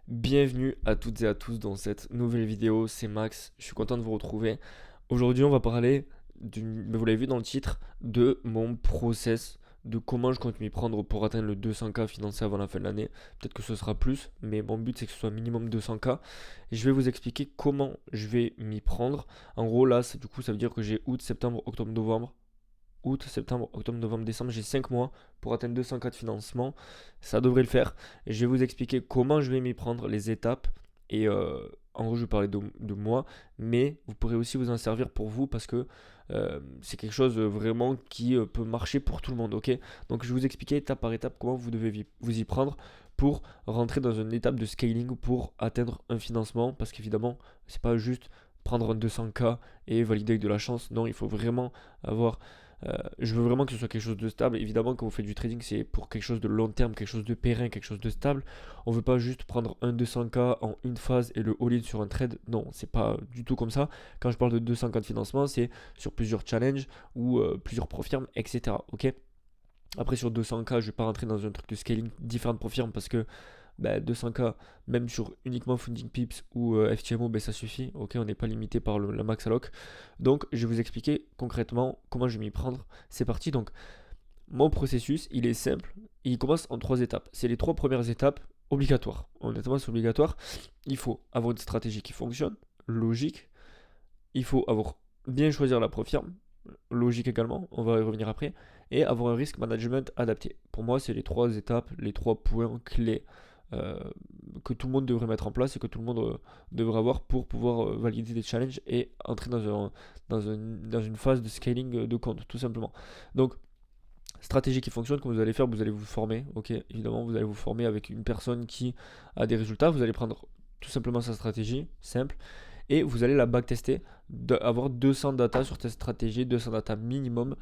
Bienvenue à toutes et à tous dans cette nouvelle vidéo, c'est Max, je suis content de vous retrouver. Aujourd'hui on va parler, vous l'avez vu dans le titre, de mon process, de comment je compte m'y prendre pour atteindre le 200K financé avant la fin de l'année. Peut-être que ce sera plus, mais mon but c'est que ce soit minimum 200K. Et je vais vous expliquer comment je vais m'y prendre. En gros là, du coup ça veut dire que j'ai août, septembre, octobre, novembre. Août, septembre, octobre, novembre, décembre, j'ai 5 mois pour atteindre 200K de financement. Ça devrait le faire. Et je vais vous expliquer comment je vais m'y prendre, les étapes. Et en gros, je vais parler de moi, mais vous pourrez aussi vous en servir pour vous parce que c'est quelque chose vraiment qui peut marcher pour tout le monde. Ok. Donc, je vais vous expliquer étape par étape comment vous devez vous y prendre pour rentrer dans une étape de scaling pour atteindre un financement. Parce qu'évidemment, c'est pas juste prendre un 200K et valider avec de la chance. Non, il faut vraiment avoir je veux vraiment que ce soit quelque chose de stable. Évidemment, quand vous faites du trading, c'est pour quelque chose de long terme, quelque chose de périn, quelque chose de stable. On ne veut pas juste prendre un 200K en une phase et le all-in sur un trade. Non, c'est pas du tout comme ça. Quand je parle de 200K de financement, c'est sur plusieurs challenges ou plusieurs profirmes, etc. Ok. Après, sur 200K, je ne vais pas rentrer dans un truc de scaling différentes profirmes parce que 200K, même sur uniquement Funding Pips ou FTMO, ça suffit. Ok, on n'est pas limité par la max alloc. Donc, je vais vous expliquer concrètement comment je vais m'y prendre. C'est parti. Donc, mon processus, il est simple. Il commence en 3 étapes. C'est les 3 premières étapes obligatoires. Honnêtement, c'est obligatoire. Il faut avoir une stratégie qui fonctionne, logique. Il faut avoir bien choisir la profirme, logique également. On va y revenir après. Et avoir un risk management adapté. Pour moi, c'est les 3 étapes, les 3 points clés euh, que tout le monde devrait mettre en place et que tout le monde devrait avoir pour pouvoir valider des challenges et entrer dans une phase de scaling de compte, tout simplement. Donc, stratégie qui fonctionne, comme vous allez faire, vous allez vous former, ok, évidemment, vous allez vous former avec une personne qui a des résultats, vous allez prendre tout simplement sa stratégie, simple, et vous allez la backtester, avoir 200 data sur cette stratégie, 200 data minimum,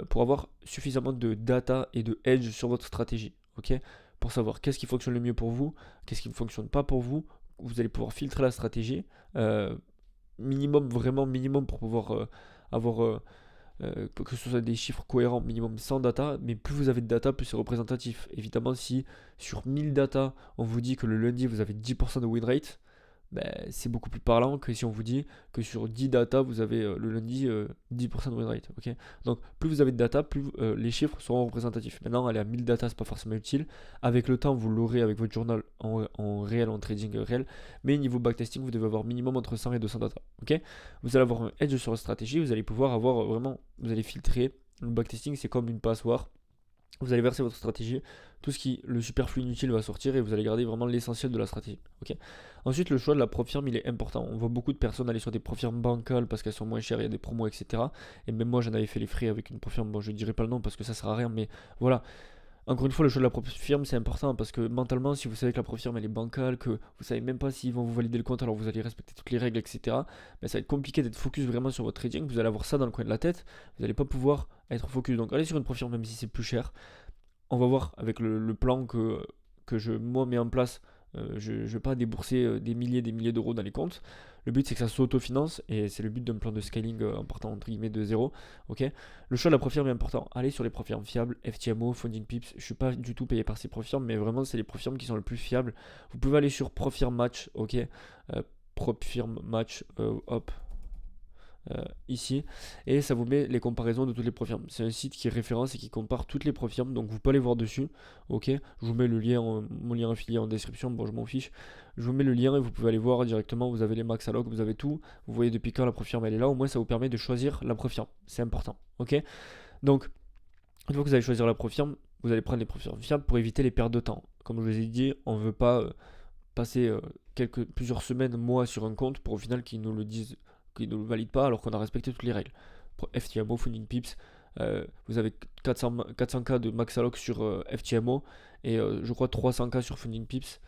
pour avoir suffisamment de data et de edge sur votre stratégie, ok, pour savoir qu'est-ce qui fonctionne le mieux pour vous, qu'est-ce qui ne fonctionne pas pour vous, vous allez pouvoir filtrer la stratégie, minimum, vraiment minimum pour pouvoir avoir que ce soit des chiffres cohérents, minimum 100 data, mais plus vous avez de data, plus c'est représentatif. Évidemment, si sur 1000 data, on vous dit que le lundi, vous avez 10% de win rate, c'est beaucoup plus parlant que si on vous dit que sur 10 data, vous avez le lundi 10% de win rate. Ok. Donc, plus vous avez de data, plus les chiffres seront représentatifs. Maintenant, aller à 1000 data, c'est pas forcément utile. Avec le temps, vous l'aurez avec votre journal en réel, en trading réel. Mais niveau backtesting, vous devez avoir minimum entre 100 et 200 data. Ok. Vous allez avoir un edge sur la stratégie. Vous allez pouvoir avoir vraiment, vous allez filtrer. Le backtesting, c'est comme une passoire. Vous allez verser votre stratégie, tout ce qui, le superflu inutile va sortir et vous allez garder vraiment l'essentiel de la stratégie. Ok. Ensuite, le choix de la profirme, il est important. On voit beaucoup de personnes aller sur des profirmes bancales parce qu'elles sont moins chères, il y a des promos, etc. Et même moi, j'en avais fait les frais avec une profirme, bon, je ne dirai pas le nom parce que ça sert à rien, mais voilà. Encore une fois, le choix de la profirme, c'est important parce que mentalement, si vous savez que la profirme elle est bancale, que vous savez même pas s'ils vont vous valider le compte, alors vous allez respecter toutes les règles, etc. Ça va être compliqué d'être focus vraiment sur votre trading. Vous allez avoir ça dans le coin de la tête, vous n'allez pas pouvoir être focus. Donc, allez sur une profirme, même si c'est plus cher. On va voir avec le plan que je moi mets en place. Je ne vais pas débourser des milliers d'euros dans les comptes. Le but c'est que ça s'autofinance et c'est le but d'un plan de scaling en partant entre guillemets de zéro. Ok. Le choix de la profirme est important. Allez sur les profirmes fiables, FTMO, Funding Pips. Je suis pas du tout payé par ces profirmes, mais vraiment c'est les profirmes qui sont les plus fiables. Vous pouvez aller sur Profirm Match, ok. Profirm Match, hop, ici et ça vous met les comparaisons de toutes les profirmes. C'est un site qui référence et qui compare toutes les profirmes, donc vous pouvez aller voir dessus. Ok, je vous mets le lien, mon lien affilié en description. Bon, je m'en fiche, je vous mets le lien et vous pouvez aller voir directement. Vous avez les max alloc, vous avez tout, vous voyez depuis quand la profirme elle est là. Au moins ça vous permet de choisir la profirme, c'est important. Ok, donc une fois que vous allez choisir la profirme, vous allez prendre les profirmes fiables pour éviter les pertes de temps. Comme je vous ai dit, on ne veut pas passer plusieurs semaines, mois sur un compte pour au final qu'ils nous le disent, qu'ils ne le valident pas alors qu'on a respecté toutes les règles. Pour FTMO, Funding Pips, vous avez 400K de max alloc sur FTMO et je crois 300K sur Funding Pips.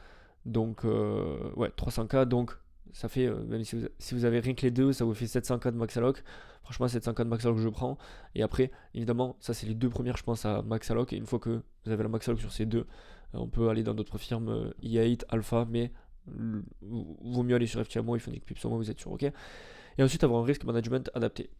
Donc, ouais, 300K. Donc, ça fait, même si vous avez rien que les deux, ça vous fait 700K de max alloc. Franchement, 700K de max alloc, je prends. Et après, évidemment, ça, c'est les 2 premières, je pense, à max alloc. Et une fois que vous avez la max alloc sur ces deux, on peut aller dans d'autres firmes, EA8, Alpha, mais vaut mieux aller sur FTMO et Funding Pips, au moins vous êtes sûr, ok. Et ensuite, avoir un risk management adapté.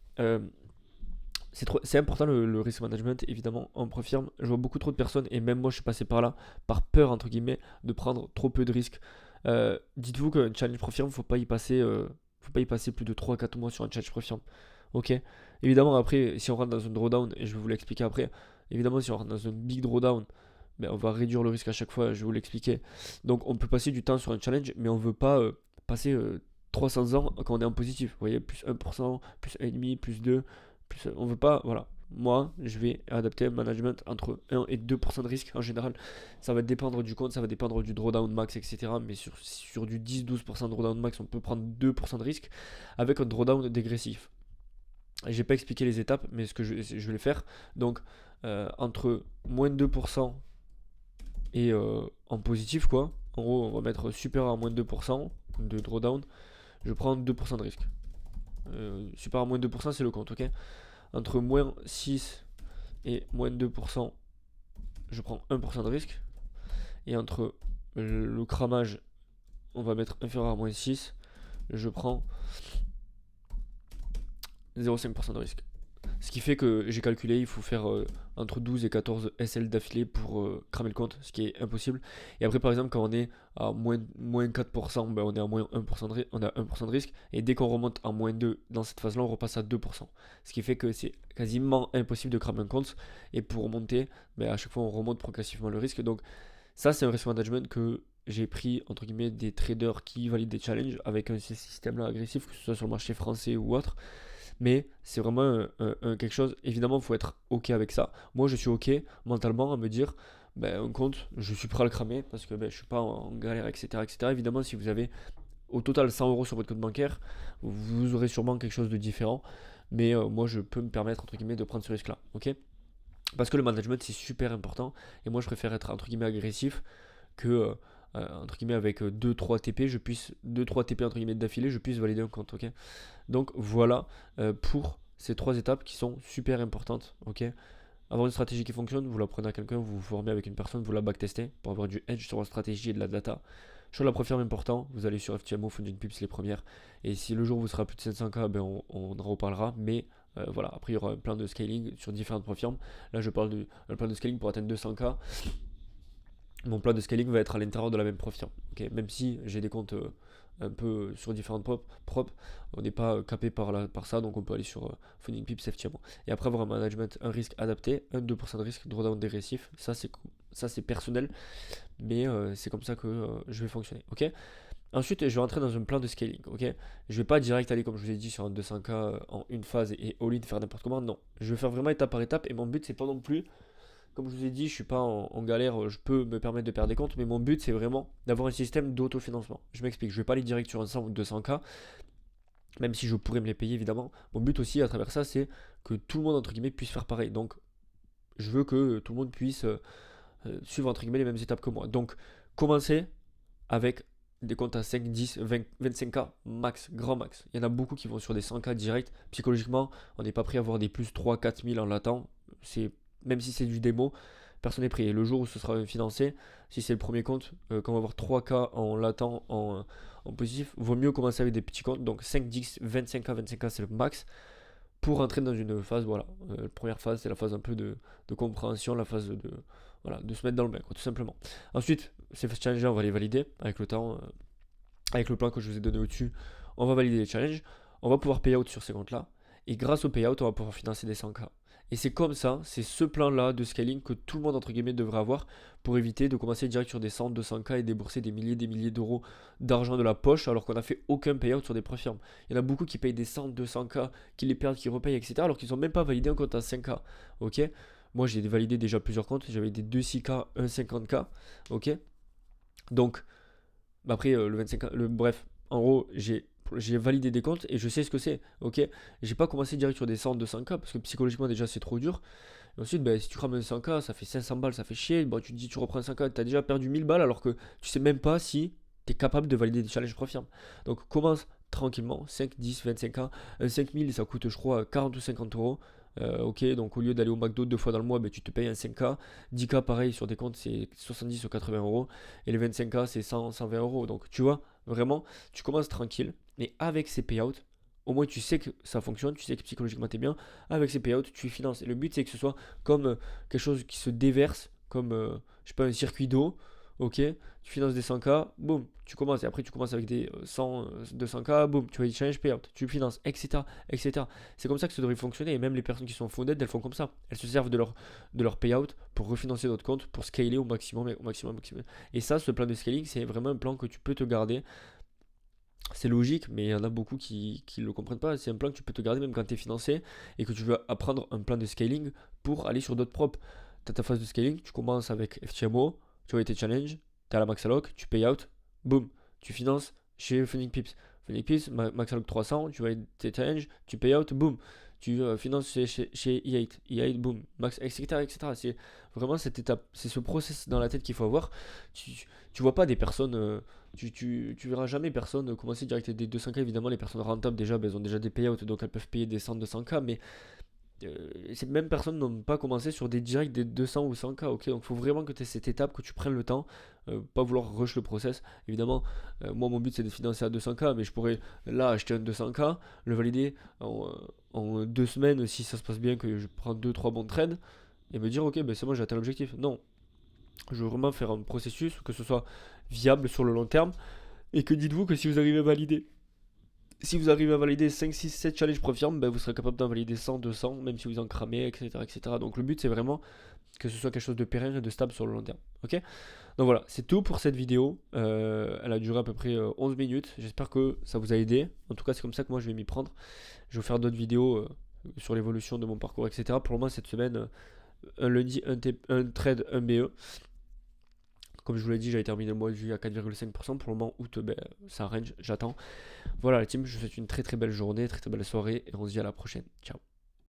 C'est important le risk management, évidemment, en profirme. Je vois beaucoup trop de personnes, et même moi je suis passé par là, par peur, entre guillemets, de prendre trop peu de risques. Dites-vous qu'un challenge Profirm, faut pas y passer plus de 3 4 mois sur un challenge Profirm. Ok? Évidemment, après, si on rentre dans une drawdown, et je vais vous l'expliquer après, évidemment, si on rentre dans une big drawdown, ben, on va réduire le risque à chaque fois, je vais vous l'expliquer. Donc, on peut passer du temps sur un challenge, mais on veut pas passer 300 ans quand on est en positif. Vous voyez, plus 1%, plus 1,5, plus 2, plus, on veut pas, voilà. Moi, je vais adapter un management entre 1 et 2% de risque en général. Ça va dépendre du compte, ça va dépendre du drawdown max, etc. Mais sur du 10-12% de drawdown max, on peut prendre 2% de risque avec un drawdown dégressif. J'ai pas expliqué les étapes, mais ce que je vais le faire. Donc, entre moins de 2% et en positif, quoi. En gros, on va mettre supérieur à moins de 2% de drawdown. Je prends 2% de risque. Supérieur à moins de 2%, c'est le compte, ok? Entre moins 6 et moins de 2%, je prends 1% de risque. Et entre le cramage, on va mettre inférieur à moins 6, je prends 0,5% de risque. Ce qui fait que j'ai calculé, il faut faire entre 12 et 14 SL d'affilée pour cramer le compte, ce qui est impossible. Et après, par exemple, quand on est à moins 4%, ben on est à moins 1% on a 1% de risque. Et dès qu'on remonte à moins 2 dans cette phase-là, on repasse à 2%. Ce qui fait que c'est quasiment impossible de cramer un compte. Et pour remonter, ben à chaque fois, on remonte progressivement le risque. Donc, ça, c'est un risk management que j'ai pris, entre guillemets, des traders qui valident des challenges avec un système-là agressif, que ce soit sur le marché français ou autre. Mais c'est vraiment quelque chose, évidemment, il faut être OK avec ça. Moi, je suis OK mentalement à me dire, ben, un compte, je suis prêt à le cramer parce que ben, je suis pas en galère, etc., etc. Évidemment, si vous avez au total 100 euros sur votre compte bancaire, vous aurez sûrement quelque chose de différent. Mais moi, je peux me permettre, entre guillemets, de prendre ce risque-là. OK? Parce que le management, c'est super important. Et moi, je préfère être, entre guillemets, agressif que entre guillemets avec 2-3 TP, je puisse 2-3 TP entre guillemets d'affilée, je puisse valider un compte, ok. Donc voilà pour ces 3 étapes qui sont super importantes, ok. Avoir une stratégie qui fonctionne, vous la prenez à quelqu'un, vous vous formez avec une personne, vous la backtestez pour avoir du edge sur votre stratégie et de la data. Sur la préfirme important, vous allez sur FTMO, Funding Pips les premières. Et si le jour où vous serez à plus de 700K, ben on en reparlera. Mais voilà, après il y aura un plan de scaling sur différentes préfirmes. Là je parle d'un plan de scaling pour atteindre 200K. Mon plan de scaling va être à l'intérieur de la même profile. Okay, même si j'ai des comptes un peu sur différentes propres, on n'est pas capé par ça, donc on peut aller sur Funding Pips FTMO. Et après avoir un management, un risque adapté, 1-2% de risque, drawdown dégressif, ça c'est personnel, mais c'est comme ça que je vais fonctionner. Ok. Ensuite, je vais entrer dans un plan de scaling. Ok. Je vais pas direct aller comme je vous ai dit sur un 200K en une phase et all-in faire n'importe comment. Non, je vais faire vraiment étape par étape et mon but c'est pas non plus comme je vous ai dit, je suis pas en galère, je peux me permettre de perdre des comptes, mais mon but c'est vraiment d'avoir un système d'autofinancement. Je m'explique, je vais pas aller direct sur un 100 ou 200K, même si je pourrais me les payer évidemment. Mon but aussi à travers ça, c'est que tout le monde entre guillemets puisse faire pareil. Donc je veux que tout le monde puisse suivre entre guillemets les mêmes étapes que moi. Donc commencer avec des comptes à 5, 10, 20, 25K max, grand max. Il y en a beaucoup qui vont sur des 100K direct. Psychologiquement, on n'est pas prêt à avoir des plus 3, 4 000 en l'attend. C'est même si c'est du démo, personne n'est prêt. Et le jour où ce sera financé, si c'est le premier compte, quand on va avoir 3K en latent, en positif, vaut mieux commencer avec des petits comptes. Donc 5, 10, 25K, 25K, c'est le max. Pour entrer dans une phase, voilà. La première phase, c'est la phase un peu de compréhension, la phase voilà, de se mettre dans le bain, quoi, tout simplement. Ensuite, ces challenges, on va les valider avec le temps, avec le plan que je vous ai donné au-dessus. On va valider les challenges. On va pouvoir payout sur ces comptes-là. Et grâce au payout, on va pouvoir financer des 100K. Et c'est comme ça, c'est ce plan-là de scaling que tout le monde, entre guillemets, devrait avoir pour éviter de commencer direct sur des 100, 200K et débourser des milliers d'euros d'argent de la poche alors qu'on n'a fait aucun payout sur des préfirmes. Il y en a beaucoup qui payent des 100, 200K, qui les perdent, qui repayent, etc. alors qu'ils n'ont même pas validé un compte à 5K. Ok. Moi, j'ai validé déjà plusieurs comptes. J'avais des 2 6K, 1 50K. Ok. Donc, après, le 25K, bref, en gros, j'ai validé des comptes et je sais ce que c'est, ok. J'ai pas commencé direct sur des 100, 200K parce que psychologiquement déjà c'est trop dur. Et ensuite, bah, si tu crames un 100K, ça fait 500 balles, ça fait chier. Bon, tu te dis, tu reprends un 100K, t'as déjà perdu 1000 balles alors que tu sais même pas si t'es capable de valider des challenges profirmes. Donc commence tranquillement, 5, 10, 25K. Un 5000, ça coûte, je crois, 40 ou 50 euros. Ok, donc au lieu d'aller au McDo 2 fois dans le mois, bah, tu te payes un 5K. 10K, pareil, sur des comptes, c'est 70 ou 80 euros. Et les 25K, c'est 100, 120 euros. Donc tu vois, vraiment, tu commences tranquille. Et avec ces payouts, au moins tu sais que ça fonctionne, tu sais que psychologiquement t'es bien. Avec ces payouts, tu finances. Et le but, c'est que ce soit comme quelque chose qui se déverse, comme, je sais pas, un circuit d'eau. ok, tu finances des 100K, boum, tu commences, et après tu commences avec des 100, 200K, boum, tu vas y challenge payout, tu finances, etc., etc. C'est comme ça que ça devrait fonctionner, et même les personnes qui sont fondées, elles font comme ça. Elles se servent de leur payout pour refinancer d'autres comptes, pour scaler au maximum, au maximum, au maximum. Et ça, ce plan de scaling, c'est vraiment un plan que tu peux te garder. C'est logique, mais il y en a beaucoup qui ne le comprennent pas. C'est un plan que tu peux te garder même quand tu es financé et que tu veux apprendre un plan de scaling pour aller sur d'autres props. Tu as ta phase de scaling, tu commences avec FTMO, tu vois tes challenges, tu as la max alloc, tu pay out, boum, tu finances chez Funding Pips. Funding Pips, max alloc 300, tu vois tes challenges, tu pay out, boum, tu finances chez E8, E8, boum, max, etc. etc. C'est vraiment cette étape, c'est ce process dans la tête qu'il faut avoir. Tu vois pas des personnes. Tu verras jamais personne commencer direct avec des 200K. Évidemment, les personnes rentables, déjà, elles ont déjà des payouts, donc elles peuvent payer des 100, 200K, mais ces mêmes personnes n'ont pas commencé sur des directs des 200 ou 100K, ok. Donc il faut vraiment que tu aies cette étape, que tu prennes le temps, pas vouloir rush le process. Évidemment, moi mon but c'est de financer à 200K, mais je pourrais là acheter un 200K, le valider en 2 semaines si ça se passe bien, que je prends 2-3 bons trades, et me dire ok, ben c'est bon, j'ai atteint l'objectif. Non, je veux vraiment faire un processus, que ce soit viable sur le long terme, et que dites-vous que si vous arrivez à valider 5, 6, 7 challenges profirmes, ben vous serez capable d'en valider 100, 200, même si vous en cramez, etc., etc. Donc le but c'est vraiment que ce soit quelque chose de pérenne et de stable sur le long terme. Ok. Donc voilà, c'est tout pour cette vidéo. Elle a duré à peu près 11 minutes. J'espère que ça vous a aidé. En tout cas, c'est comme ça que moi je vais m'y prendre. Je vais vous faire d'autres vidéos sur l'évolution de mon parcours, etc. Pour le moment, cette semaine, un lundi, un trade, un BE. Comme je vous l'ai dit, j'avais terminé le mois de juillet à 4,5%. Pour le moment, août, ben, ça range, j'attends. Voilà la team, je vous souhaite une très très belle journée, très très belle soirée et on se dit à la prochaine. Ciao.